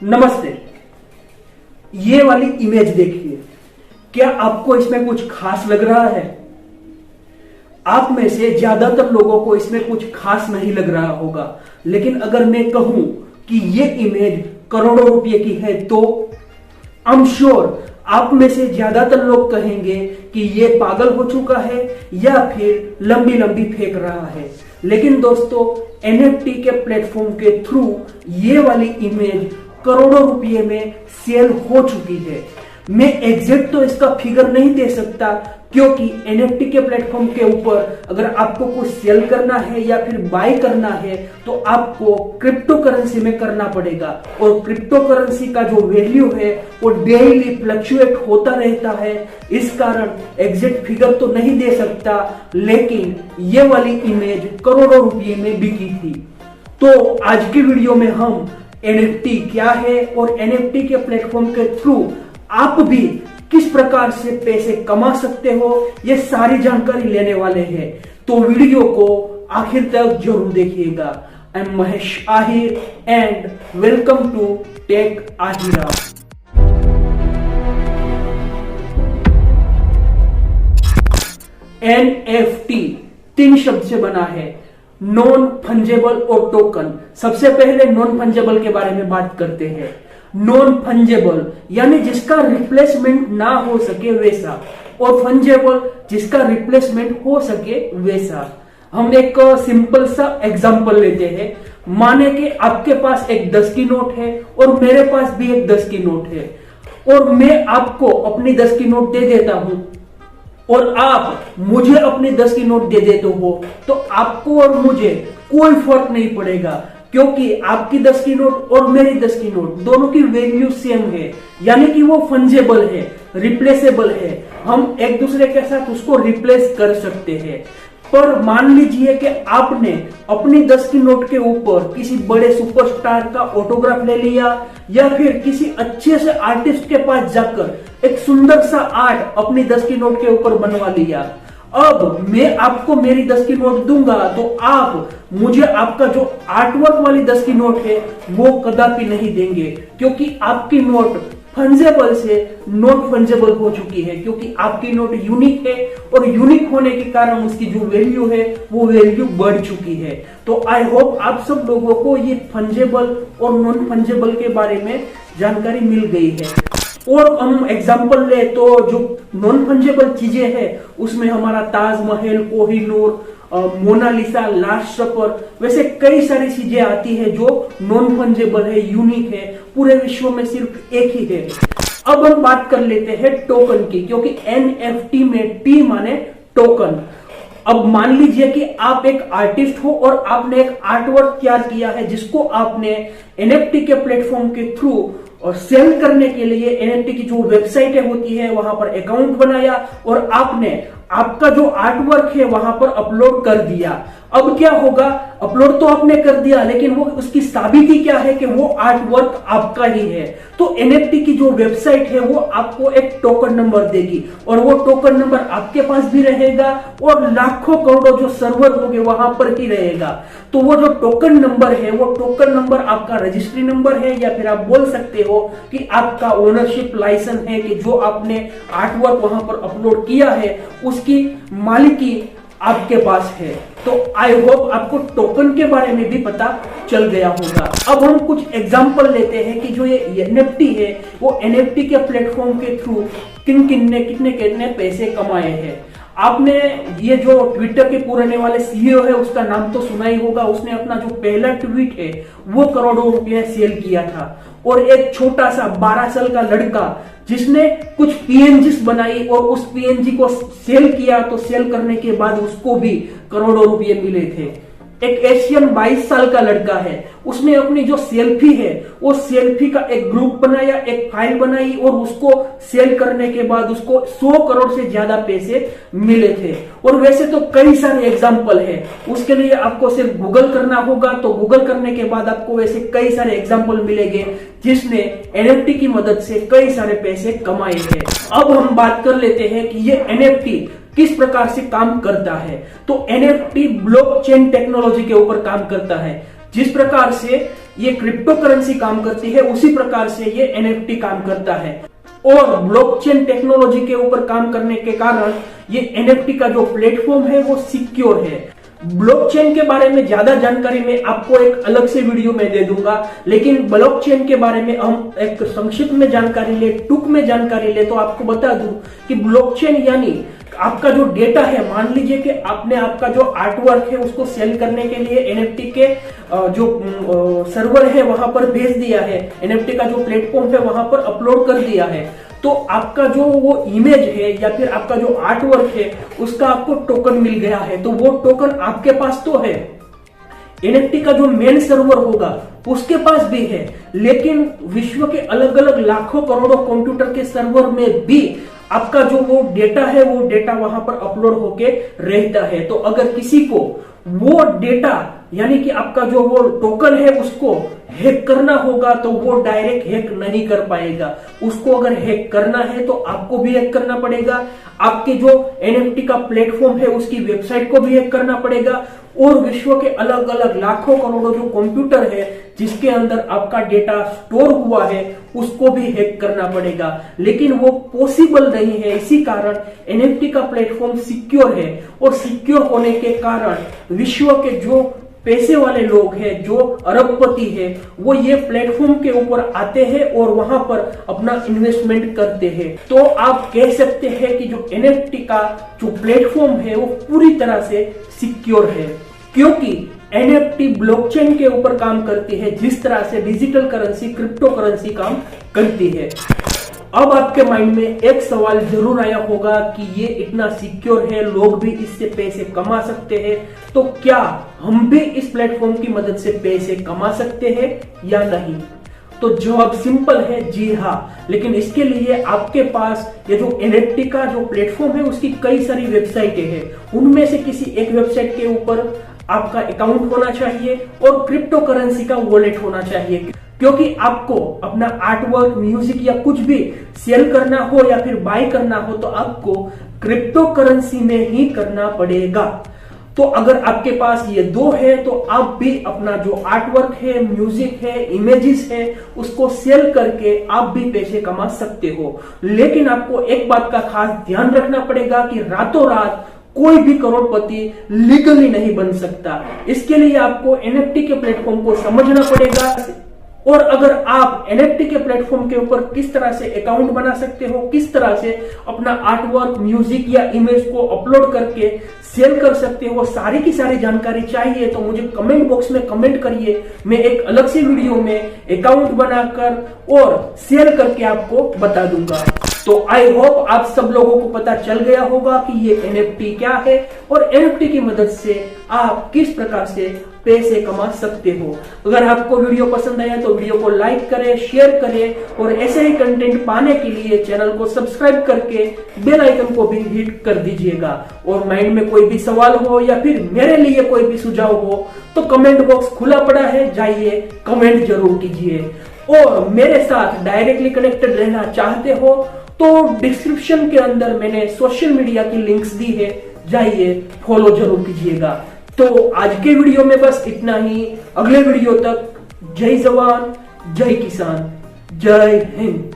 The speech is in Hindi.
नमस्ते। ये वाली इमेज देखिए, क्या आपको इसमें कुछ खास लग रहा है? आप में से ज्यादातर लोगों को इसमें कुछ खास नहीं लग रहा होगा, लेकिन अगर मैं कहूं कि ये इमेज करोड़ों रुपए की है तो आई एम श्योर आप में से ज्यादातर लोग कहेंगे कि ये पागल हो चुका है या फिर लंबी लंबी फेंक रहा है। लेकिन दोस्तों, एनएफटी के प्लेटफॉर्म के थ्रू ये वाली इमेज करोड़ों रुपए में सेल हो चुकी है। मैं एग्जैक्ट तो इसका फिगर नहीं दे सकता, क्योंकि एनएफटी के प्लेटफॉर्म के ऊपर अगर आपको कुछ सेल करना है या फिर बाय करना है तो आपको क्रिप्टो करेंसी में करना पड़ेगा, और क्रिप्टो करेंसी का जो वैल्यू है वो डेली फ्लक्चुएट होता रहता है। इस कारण एग्जैक्ट फिगर तो नहीं दे सकता, लेकिन ये वाली इमेज करोड़ों रुपये में बिकी थी। तो आज की वीडियो में हम एनएफटी क्या है और एनएफटी के प्लेटफॉर्म के थ्रू आप भी किस प्रकार से पैसे कमा सकते हो, ये सारी जानकारी लेने वाले हैं। तो वीडियो को आखिर तक जरूर देखिएगा। I am Mahesh Ahir and welcome to tech Ahira. NFT 3 शब्द से बना है, नॉन फंजेबल और टोकन। सबसे पहले नॉन फंजेबल के बारे में बात करते हैं। नॉन फंजेबल यानी जिसका रिप्लेसमेंट ना हो सके वैसा, और फंजेबल जिसका रिप्लेसमेंट हो सके वैसा। हम एक सिंपल सा एग्जांपल लेते हैं। माने कि आपके पास एक 10 की नोट है और मेरे पास भी एक 10 की नोट है, और मैं आपको अपनी 10 की नोट दे देता हूं और आप मुझे अपनी 10 की नोट दे देते हो, तो आपको और मुझे कोई फर्क नहीं पड़ेगा, क्योंकि आपकी 10 की नोट और मेरी 10 की नोट दोनों की वैल्यू सेम है। यानी कि वो फंजेबल है, रिप्लेसेबल है। हम एक दूसरे के साथ उसको रिप्लेस कर सकते हैं। पर मान लीजिए कि आपने अपनी 10 की नोट के ऊपर किसी बड़े सुपरस्टार का ऑटोग्राफ ले लिया, या फिर किसी अच्छे से आर्टिस्ट के पास जाकर एक सुंदर सा आर्ट अपनी 10 की नोट के ऊपर बनवा लिया। अब मैं आपको मेरी 10 की नोट दूंगा तो आप मुझे आपका जो आर्टवर्क वाली 10 की नोट है वो कदापि नहीं देंगे, क्योंकि आपकी नोट फंजेबल से नॉट फंजेबल हो चुकी है, क्योंकि आपकी नोट यूनिक है और यूनिक होने के कारण उसकी जो वैल्यू है वो वैल्यू बढ़ चुकी है। तो आई होप आप सब लोगों को ये फंजेबल और नॉन फंजेबल के बारे में जानकारी मिल गई है। और हम एग्जांपल ले तो जो नॉन फंजेबल चीजें हैं उसमें हमारा ताजमहल, कोहिनूर, मोनालिसा, लास्ट सपर, वैसे कई सारी चीजें आती है जो नॉन फंजेबल है, यूनिक है, पूरे विश्व में सिर्फ एक ही है। अब हम बात कर लेते हैं टोकन की, क्योंकि एनएफटी में टी माने टोकन। अब मान लीजिए कि आप एक आर्टिस्ट हो और आपने एक आर्टवर्क तैयार किया है, जिसको आपने एनएफटी के प्लेटफॉर्म के थ्रू और सेल करने के लिए एनएफटी की जो वेबसाइट होती है वहां पर अकाउंट बनाया और आपने आपका जो आर्टवर्क है वहां पर अपलोड कर दिया। अब क्या होगा, अपलोड तो आपने कर दिया, लेकिन वो उसकी साबिती क्या है कि वो आर्टवर्क आपका ही है। तो एनएफटी की जो वेबसाइट है वो आपको एक टोकन नंबर देगी, और वो टोकन नंबर आपके पास भी रहेगा और लाखों करोड़ों जो सर्वर होंगे वहां पर ही रहेगा। तो वो जो टोकन नंबर है वो टोकन नंबर आपका रजिस्ट्री नंबर है, या फिर आप बोल सकते हो कि आपका ओनरशिप लाइसेंस है, कि जो आपने आर्टवर्क वहां पर अपलोड किया है उसकी मालिकी आपके पास है। तो आई होप आपको टोकन के बारे में भी पता चल गया होगा। अब हम कुछ एग्जांपल लेते हैं कि जो ये एनएफटी है वो एनएफटी के प्लेटफॉर्म के थ्रू किन ने कितने पैसे कमाए हैं। आपने ये जो ट्विटर के पुराने वाले सीईओ है उसका नाम तो सुना ही होगा। उसने अपना जो पहला ट्वीट है वो करोड़ों रुपया सेल किया था, और एक छोटा सा 12 साल का लड़का जिसने कुछ पीएनजीस बनाई और उस पीएनजी को सेल किया, तो सेल करने के बाद उसको भी करोड़ों रुपये मिले थे। एक एशियन 22 साल का लड़का है, उसने अपनी जो सेल्फी है वो सेल्फी का एक ग्रुप बनाया, एक फाइल बनाई, और उसको सेल करने के बाद उसको 100 करोड़ से ज्यादा पैसे मिले थे। और वैसे तो कई सारे एग्जाम्पल है, उसके लिए आपको सिर्फ गूगल करना होगा, तो गूगल करने के बाद आपको वैसे कई सारे एग्जाम्पल मिलेंगे जिसने एनएफटी की मदद से कई सारे पैसे कमाए हैं। अब हम बात कर लेते हैं कि ये एनएफटी किस प्रकार से काम करता है। तो एनएफटी ब्लॉकचेन टेक्नोलॉजी के ऊपर काम करता है। जिस प्रकार से ये क्रिप्टो करेंसी काम करती है उसी प्रकार से ये एनएफटी काम करता है। और ब्लॉकचेन टेक्नोलॉजी के ऊपर काम करने के कारण ये एनएफटी का जो प्लेटफॉर्म है वो सिक्योर है। ब्लॉकचेन के बारे में ज्यादा जानकारी मैं आपको एक अलग से वीडियो में दे दूंगा, लेकिन ब्लॉकचेन के बारे में हम एक संक्षिप्त में जानकारी ले, टूक में जानकारी ले तो आपको बता दूं कि ब्लॉकचेन यानी आपका जो डेटा है, मान लीजिए कि आपने आपका जो आर्टवर्क है उसको सेल करने के लिए एनएफटी के जो सर्वर है वहां पर भेज दिया है, एनएफटी का जो प्लेटफॉर्म है वहां पर अपलोड कर दिया है, तो आपका जो वो इमेज है या फिर आपका जो आर्टवर्क है उसका आपको टोकन मिल गया है। तो वो टोकन आपके पास तो है, एनएफटी का जो मेन सर्वर होगा उसके पास भी है, लेकिन विश्व के अलग अलग लाखों करोड़ों कंप्यूटर के सर्वर में भी आपका जो वो डेटा है वो डेटा वहां पर अपलोड होके रहता है। तो अगर किसी को वो डेटा यानी कि आपका जो वो टोकन है उसको हैक करना होगा तो वो डायरेक्ट हैक नहीं कर पाएगा। उसको अगर हैक करना है तो आपको भी हैक करना पड़ेगा, आपके जो एनएफटी का प्लेटफॉर्म है उसकी वेबसाइट को भी हैक करना पड़ेगा, और विश्व के अलग अलग लाखों करोड़ों जो कंप्यूटर है जिसके अंदर आपका डेटा स्टोर हुआ है उसको भी हैक करना पड़ेगा। लेकिन वो पॉसिबल नहीं है, इसी कारण एनएफटी का प्लेटफॉर्म सिक्योर है, और सिक्योर होने के कारण विश्व के जो पैसे वाले लोग हैं, जो अरबपति है, वो ये प्लेटफॉर्म के ऊपर आते हैं और वहां पर अपना इन्वेस्टमेंट करते हैं। तो आप कह सकते हैं कि जो एनएफटी का जो प्लेटफॉर्म है वो पूरी तरह से सिक्योर है, क्योंकि एनएफटी ब्लॉकचेन के ऊपर काम करती है जिस तरह से डिजिटल करेंसी, क्रिप्टो करेंसी काम करती है। अब आपके माइंड में एक सवाल जरूर आया होगा कि ये इतना सिक्योर है, लोग भी इससे पैसे कमा सकते हैं, तो क्या हम भी इस प्लेटफॉर्म की मदद से पैसे कमा सकते हैं या नहीं? तो जवाब सिंपल है, जी हाँ। लेकिन इसके लिए आपके पास ये जो एनएफटी का जो प्लेटफॉर्म है उसकी कई सारी वेबसाइटें हैं, उनमें से किसी एक वेबसाइट के ऊपर आपका अकाउंट होना चाहिए और क्रिप्टो करेंसी का वॉलेट होना चाहिए, क्योंकि आपको अपना आर्टवर्क, म्यूजिक या कुछ भी सेल करना हो या फिर बाय करना हो तो आपको क्रिप्टो करेंसी में ही करना पड़ेगा। तो अगर आपके पास ये दो है तो आप भी अपना जो आर्टवर्क है, म्यूजिक है, इमेजेस है, उसको सेल करके आप भी पैसे कमा सकते हो। लेकिन आपको एक बात का खास ध्यान रखना पड़ेगा कि रातों रात कोई भी करोड़पति लीगली नहीं बन सकता। इसके लिए आपको एनएफटी के प्लेटफॉर्म को समझना पड़ेगा, और अगर आप एनएफटी के प्लेटफॉर्म के ऊपर किस तरह से अकाउंट बना सकते हो, किस तरह से अपना आर्टवर्क, म्यूजिक या इमेज को अपलोड करके सेल कर सकते हो, सारी की सारी जानकारी चाहिए तो मुझे कमेंट बॉक्स में कमेंट करिए। मैं एक अलग से वीडियो में अकाउंट बनाकर और सेल करके आपको बता दूंगा। तो आई होप आप सब लोगों को पता चल गया होगा कि ये एनएफटी क्या है और एनएफटी की मदद से आप किस प्रकार से पैसे कमा सकते हो। अगर आपको वीडियो पसंद आया तो वीडियो को लाइक करें, शेयर करें, और ऐसे ही कंटेंट पाने के लिए चैनल को सब्सक्राइब करके बेल आइकन को भी हिट कर दीजिएगा। और माइंड में कोई भी सवाल हो या फिर मेरे लिए कोई भी सुझाव हो तो कमेंट बॉक्स खुला पड़ा है, जाइए कमेंट जरूर कीजिए। और मेरे साथ डायरेक्टली कनेक्टेड रहना चाहते हो तो डिस्क्रिप्शन के अंदर मैंने सोशल मीडिया की लिंक्स दी है, जाइए फॉलो जरूर कीजिएगा। तो आज के वीडियो में बस इतना ही। अगले वीडियो तक जय जवान, जय किसान, जय हिंद।